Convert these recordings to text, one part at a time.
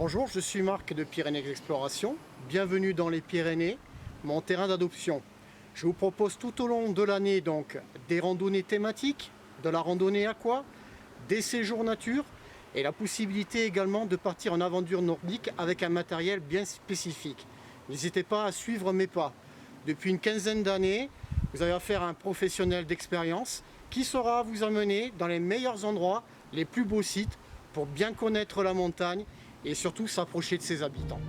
Bonjour, je suis Marc de Pyrénées Exploration. Bienvenue dans les Pyrénées, mon terrain d'adoption. Je vous propose tout au long de l'année donc des randonnées thématiques, de la randonnée aqua, des séjours nature et la possibilité également de partir en aventure nordique avec un matériel bien spécifique. N'hésitez pas à suivre mes pas. Depuis une quinzaine d'années, vous avez affaire à un professionnel d'expérience qui saura vous amener dans les meilleurs endroits, les plus beaux sites pour bien connaître la montagne et surtout s'approcher de ses habitants.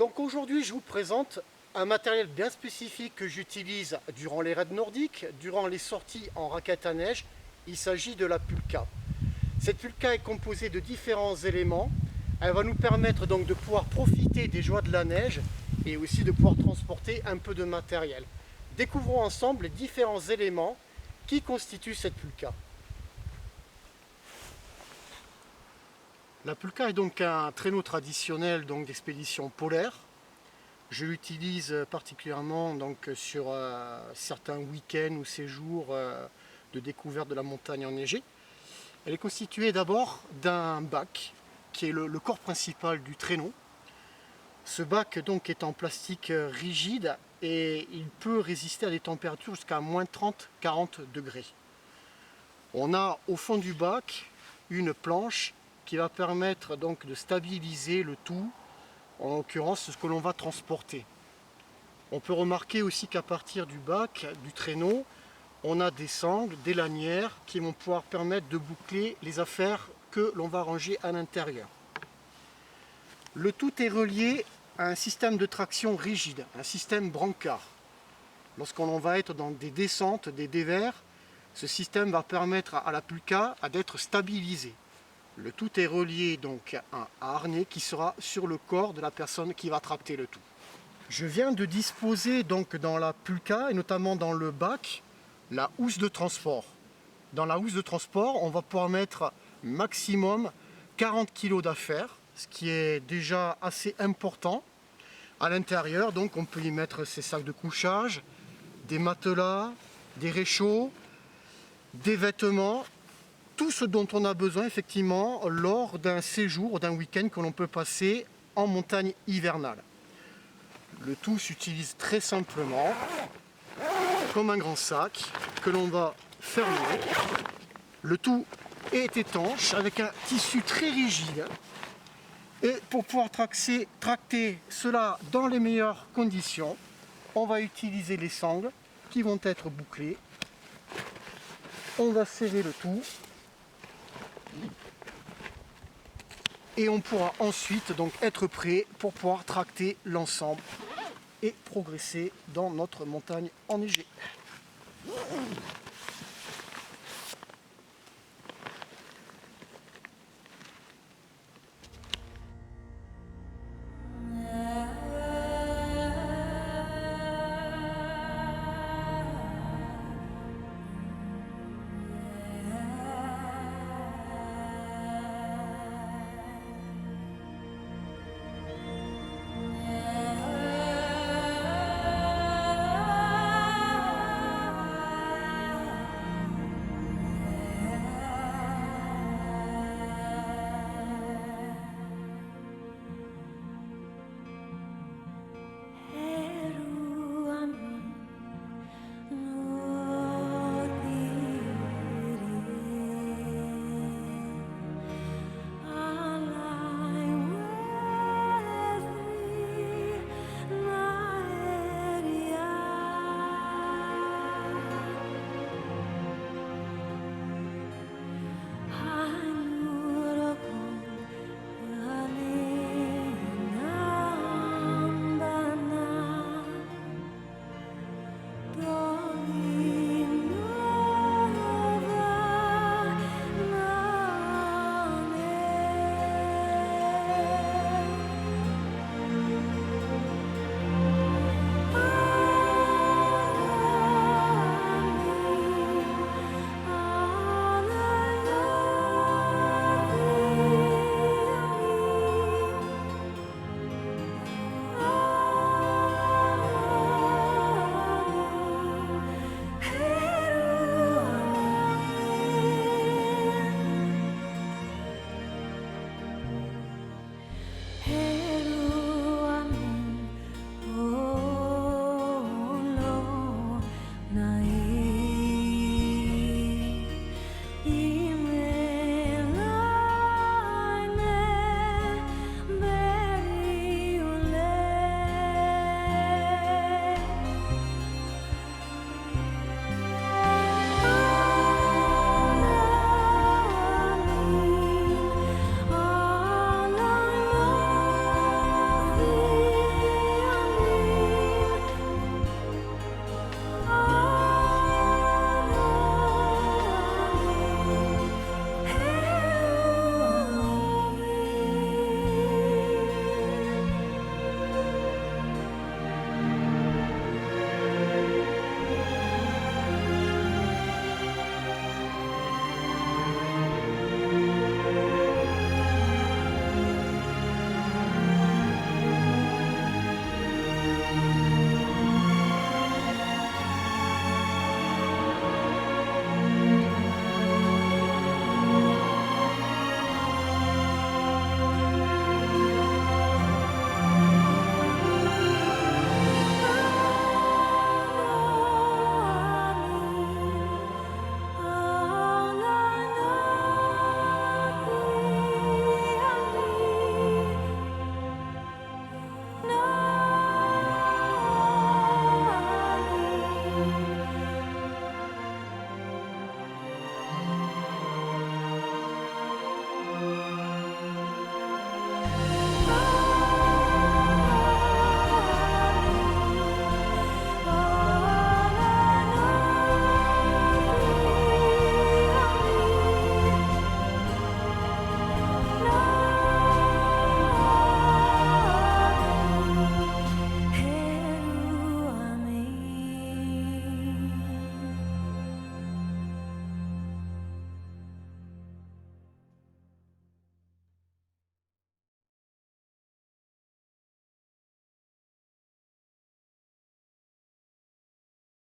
Donc aujourd'hui, je vous présente un matériel bien spécifique que j'utilise durant les raids nordiques, durant les sorties en raquette à neige. Il s'agit de la pulka. Cette pulka est composée de différents éléments. Elle va nous permettre donc de pouvoir profiter des joies de la neige et aussi de pouvoir transporter un peu de matériel. Découvrons ensemble les différents éléments qui constituent cette pulka. La pulka est donc un traîneau traditionnel d'expédition polaire. Je l'utilise particulièrement sur certains week-ends ou séjours de découverte de la montagne enneigée. Elle est constituée d'abord d'un bac qui est le corps principal du traîneau. Ce bac donc est en plastique rigide et il peut résister à des températures jusqu'à moins 30-40 degrés. On a au fond du bac une planche qui va permettre donc de stabiliser le tout, en l'occurrence ce que l'on va transporter. On peut remarquer aussi qu'à partir du bac, du traîneau, on a des sangles, des lanières qui vont pouvoir permettre de boucler les affaires que l'on va ranger à l'intérieur. Le tout est relié à un système de traction rigide, un système brancard. Lorsqu'on va être dans des descentes, des dévers, ce système va permettre à la pulka d'être stabilisée. Le tout est relié donc à un harnais qui sera sur le corps de la personne qui va tracter le tout. Je viens de disposer donc dans la pulka et notamment dans le bac la housse de transport. Dans la housse de transport, on va pouvoir mettre maximum 40 kg d'affaires, ce qui est déjà assez important. À l'intérieur, donc, on peut y mettre ses sacs de couchage, des matelas, des réchauds, des vêtements tout ce dont on a besoin effectivement lors d'un séjour, d'un week-end que l'on peut passer en montagne hivernale. Le tout s'utilise très simplement comme un grand sac que l'on va fermer. Le tout est étanche avec un tissu très rigide. Et pour pouvoir tracter cela dans les meilleures conditions, on va utiliser les sangles qui vont être bouclées. On va serrer le tout. Et on pourra ensuite donc être prêt pour pouvoir tracter l'ensemble et progresser dans notre montagne enneigée.